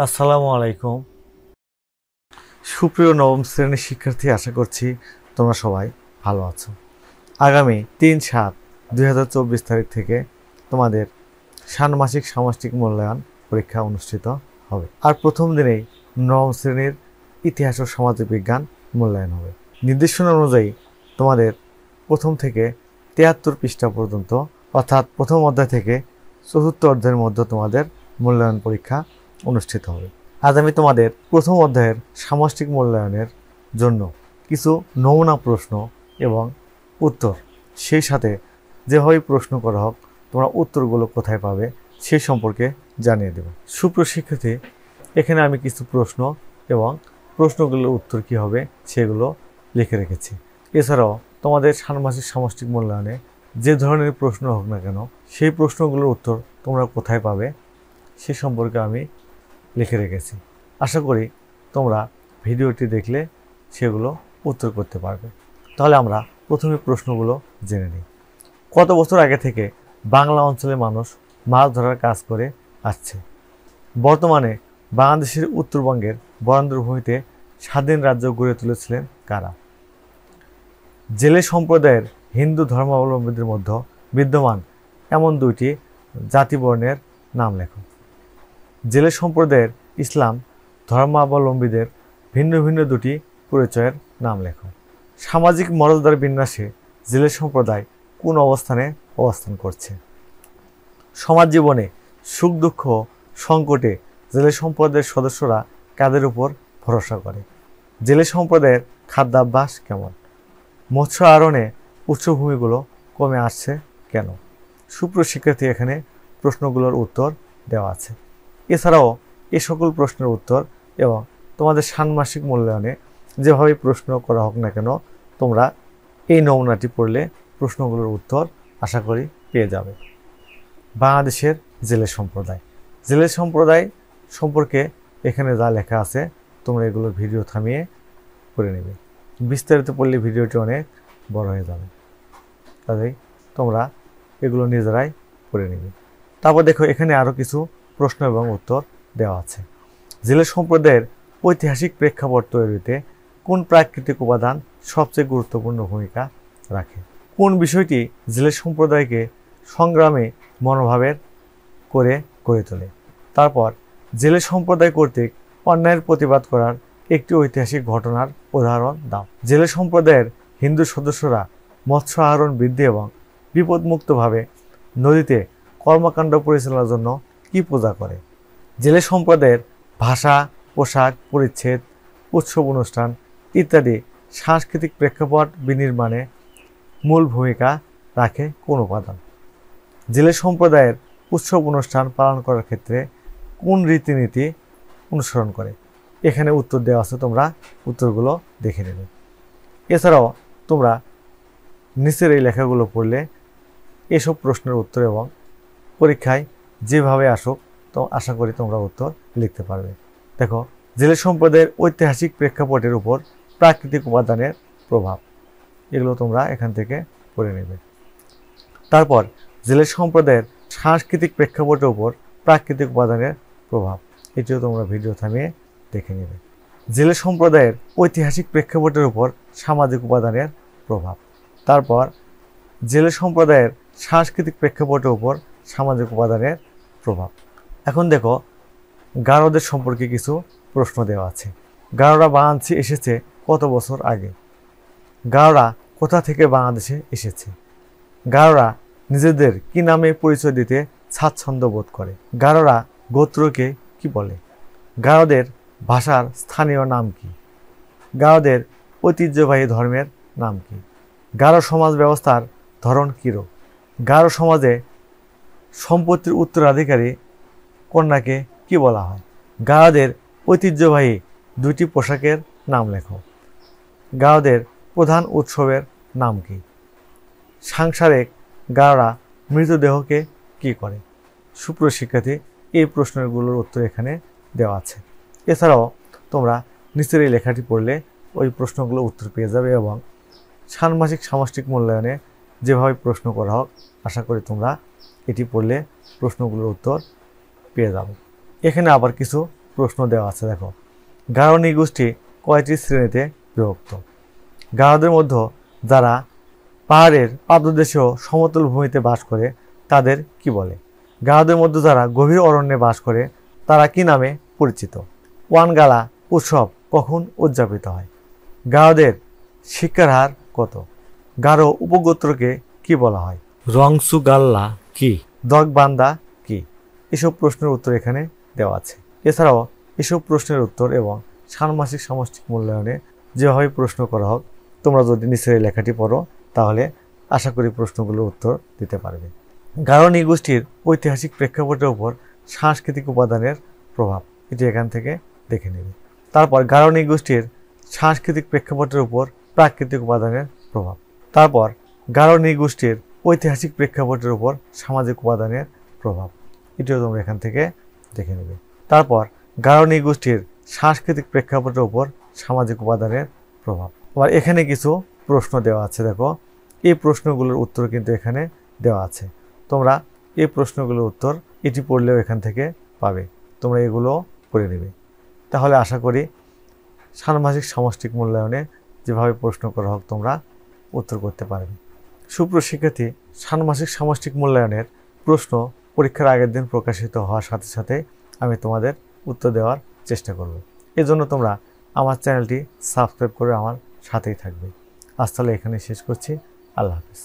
আসসালামু আলাইকুম। সুপ্রিয় নবম শ্রেণীর শিক্ষার্থী, আশা করছি তোমরা সবাই ভালো আছো। আগামী ৩/৭/২০২৪ তারিখ থেকে তোমাদের ষান্মাসিক সামষ্টিক মূল্যায়ন পরীক্ষা অনুষ্ঠিত হবে। আর প্রথম দিনেই নবম শ্রেণীর ইতিহাস ও সামাজিক বিজ্ঞান মূল্যায়ন হবে। নির্দেশনা অনুযায়ী তোমাদের প্রথম থেকে ৭৩ পৃষ্ঠা পর্যন্ত, অর্থাৎ প্রথম অধ্যায় থেকে চতুর্থ অধ্যায়ের মধ্যে তোমাদের মূল্যায়ন পরীক্ষা অনুষ্ঠিত হবে। আজ আমি তোমাদের প্রথম অধ্যায়ের সামষ্টিক মূল্যায়নের জন্য কিছু নমুনা প্রশ্ন এবং উত্তর, সেই সাথে যেভাবে প্রশ্ন করা হোক তোমরা উত্তরগুলো কোথায় পাবে সেই সম্পর্কে জানিয়ে দেব। সুপ্রিয় শিক্ষার্থী, এখানে আমি কিছু প্রশ্ন এবং প্রশ্নগুলোর উত্তর কী হবে সেগুলো লিখে রেখেছি। এছাড়াও তোমাদের ষান্মাসিক সামষ্টিক মূল্যায়নে যে ধরনের প্রশ্ন হোক না কেন সেই প্রশ্নগুলোর উত্তর তোমরা কোথায় পাবে সে সম্পর্কে আমি লিখে রেখেছি। আশা করি তোমরা ভিডিওটি দেখলে সেগুলো উত্তর করতে পারবে। তাহলে আমরা প্রথমে প্রশ্নগুলো জেনে নিই। কত বছর আগে থেকে বাংলা অঞ্চলের মানুষ মাছ ধরার কাজ করে আসছে? বর্তমানে বাংলাদেশের উত্তরবঙ্গের বরেন্দ্রভূমিতে স্বাধীন রাজ্য গড়ে তুলেছিলেন কারা? জেলে সম্প্রদায়ের হিন্দু ধর্মাবলম্বীদের মধ্যে বিদ্যমান এমন দুইটি জাতিবর্ণের নাম লেখো। জেলে সম্প্রদায়ের ইসলাম ধর্মাবলম্বীদের ভিন্ন ভিন্ন দুটি পরিচয়ের নাম লেখো। সামাজিক মর্যাদার বিন্যাসে জেলে সম্প্রদায় কোন অবস্থানে অবস্থান করছে? সমাজ জীবনে সুখ দুঃখ সংকটে জেলে সম্প্রদায়ের সদস্যরা কাদের উপর ভরসা করে? জেলে সম্প্রদায়ের খাদ্যাভ্যাস কেমন? মৎস্য আহরণে উৎসভূমিগুলো কমে আসছে কেন? সুপ্রিয় শিক্ষার্থী, এখানে প্রশ্নগুলোর উত্তর দেওয়া আছে। এছাড়াও এই সকল প্রশ্নের উত্তর এবং তোমাদের ষান্মাসিক মূল্যায়নে যেভাবে প্রশ্ন করা হোক না কেন তোমরা এই নমুনাটি পড়লে প্রশ্নগুলোর উত্তর আশা করি পেয়ে যাবে। বাংলাদেশের জেলে সম্প্রদায় সম্পর্কে এখানে যা লেখা আছে তোমরা এগুলোর ভিডিও থামিয়ে পড়ে নেবে। বিস্তারিত পড়লে ভিডিওটি অনেক বড় হয়ে যাবে, কাজেই তোমরা এগুলো নিজেরাই পড়ে নেবে। তারপর দেখো, এখানে আরও কিছু প্রশ্ন এবং উত্তর দেওয়া আছে। জেলে সম্প্রদায়ের ঐতিহাসিক প্রেক্ষাপট তৈরিতে কোন প্রাকৃতিক উপাদান সবচেয়ে গুরুত্বপূর্ণ ভূমিকা রাখে? কোন বিষয়টি জেলে সম্প্রদায়কে সংগ্রামে মনোভাবের করে গড়ে তোলে? তারপর জেলে সম্প্রদায় কর্তৃক অন্যায়ের প্রতিবাদ করার একটি ঐতিহাসিক ঘটনার উদাহরণ দাও। জেলে সম্প্রদায়ের হিন্দু সদস্যরা মৎস্য আহরণ বৃদ্ধি এবং বিপদমুক্তভাবে নদীতে কর্মকাণ্ড পরিচালনার জন্য কি পূজা করে? জেলে সম্প্রদায়ের ভাষা, পোশাক, পরিচ্ছদ, উৎসব অনুষ্ঠান ইত্যাদি সাংস্কৃতিক প্রেক্ষাপট বিনির্মাণে মূল ভূমিকা রাখে কোন উপাদান? জেলে সম্প্রদায়ের উৎসব অনুষ্ঠান পালন করার ক্ষেত্রে কোন রীতিনীতি অনুসরণ করে? এখানে উত্তর দেওয়া আছে, তোমরা উত্তরগুলো দেখে নেবে। এছাড়াও তোমরা নিচের এই লেখাগুলো পড়লে এসব প্রশ্নের উত্তর এবং পরীক্ষায় যেভাবে আসুক তো আশা করি তোমরা উত্তর লিখতে পারবে। দেখো, জেলে সম্প্রদায়ের ঐতিহাসিক প্রেক্ষাপটের উপর প্রাকৃতিক উপাদানের প্রভাব, এগুলো তোমরা এখান থেকে পড়ে নেবে। তারপর জেলে সম্প্রদায়ের সাংস্কৃতিক প্রেক্ষাপটের উপর প্রাকৃতিক উপাদানের প্রভাব, এটিও তোমরা ভিডিও থামিয়ে দেখে নেবে। জেলে সম্প্রদায়ের ঐতিহাসিক প্রেক্ষাপটের উপর সামাজিক উপাদানের প্রভাব। তারপর জেলে সম্প্রদায়ের সাংস্কৃতিক প্রেক্ষাপটের উপর সামাজিক উপাদানের প্রভাব। এখন দেখো, গারোদের সম্পর্কে কিছু প্রশ্ন দেওয়া আছে। গারোরা বাংলাদেশে এসেছে কত বছর আগে? গারোরা কোথা থেকে বাংলাদেশে এসেছে? গারোরা নিজেদের কি নামে পরিচয় দিতে স্বাচ্ছন্দ্য বোধ করে? গারোরা গোত্রকে কি বলে? গারোদের ভাষার স্থানীয় নাম কি? গারোদের ঐতিহ্যবাহী ধর্মের নাম কি? গারো সমাজ ব্যবস্থার ধরন কীরূপ? গারো সমাজে সম্পত্তির উত্তরাধিকারী কন্যাকে কি বলা হয়? গারোদের ঐতিহ্যবাহী দুইটি পোশাকের নাম লেখো। গারোদের প্রধান উৎসবের নাম কি? সাংসারিক গারোরা মৃতদেহকে কি করে? সুপ্রিয় শিক্ষার্থী, এই প্রশ্নগুলোর উত্তর এখানে দেওয়া আছে। এছাড়াও তোমরা নিচের এই লেখাটি পড়লে ওই প্রশ্নগুলো উত্তর পেয়ে যাবে এবং ষান্মাসিক সামষ্টিক মূল্যায়নে যেভাবে প্রশ্ন করা হোক আশা করি তোমরা এটি পড়লে প্রশ্নগুলোর উত্তর পেয়ে যাবে। এখানে আবার কিছু প্রশ্ন দেওয়া আছে। দেখো, গারো নৃগোষ্ঠী কয়টি শ্রেণীতে বিভক্ত? গারোদের মধ্যে যারা পাহাড়ের পাদদেশেও সমতল ভূমিতে বাস করে তাদের কি বলে? গারোদের মধ্যে যারা গভীর অরণ্যে বাস করে তারা কি নামে পরিচিত? ওয়ানগালা উৎসব কখন উদযাপিত হয়? গারোদের শিক্ষার হার কত? গারো উপগোত্রকে কি বলা হয়? রংসুগাল্লা কি? দগবান্দা কি? এসব প্রশ্নের উত্তর এখানে দেওয়া আছে। এছাড়াও এসব প্রশ্নের উত্তর এবং ষান্মাসিক সামষ্টিক মূল্যায়নে যেভাবে প্রশ্ন করা হোক, তোমরা যদি নিচের এই লেখাটি পড়ো তাহলে আশা করি প্রশ্নগুলোর উত্তর দিতে পারবে। গারো নৃগোষ্ঠীর ঐতিহাসিক প্রেক্ষাপটের উপর সাংস্কৃতিক উপাদানের প্রভাব, এটি এখান থেকে দেখে নেবে। তারপর গারো নৃগোষ্ঠীর সাংস্কৃতিক প্রেক্ষাপটের উপর প্রাকৃতিক উপাদানের প্রভাব। তারপর গারো নৃগোষ্ঠীর ঐতিহাসিক প্রেক্ষাপটের উপর সামাজিক উপাদানের প্রভাব, এটিও তোমরা এখান থেকে দেখে নেবে। তারপর গারো নৃগোষ্ঠীর সাংস্কৃতিক প্রেক্ষাপটের উপর সামাজিক উপাদানের প্রভাব। আবার এখানে কিছু প্রশ্ন দেওয়া আছে। দেখো, এই প্রশ্নগুলোর উত্তর কিন্তু এখানে দেওয়া আছে। তোমরা এই প্রশ্নগুলোর উত্তর এটি পড়লেও এখান থেকে পাবে, তোমরা এগুলো পড়ে নেবে। তাহলে আশা করি ষান্মাসিক সামষ্টিক মূল্যায়নে যেভাবে প্রশ্ন করা হোক তোমরা উত্তর করতে পারবে। সুপ্রিয় শিক্ষার্থী, ষান্মাসিক সামষ্টিক মূল্যায়নের প্রশ্ন পরীক্ষার আগের দিন প্রকাশিত হওয়ার সাথে সাথে আমি তোমাদের উত্তর দেওয়ার চেষ্টা করব। এজন্য তোমরা আমার চ্যানেলটি সাবস্ক্রাইব করে আমার সাথেই থাকবে। আজ তাহলে এখানে শেষ করছি। আল্লাহ হাফেজ।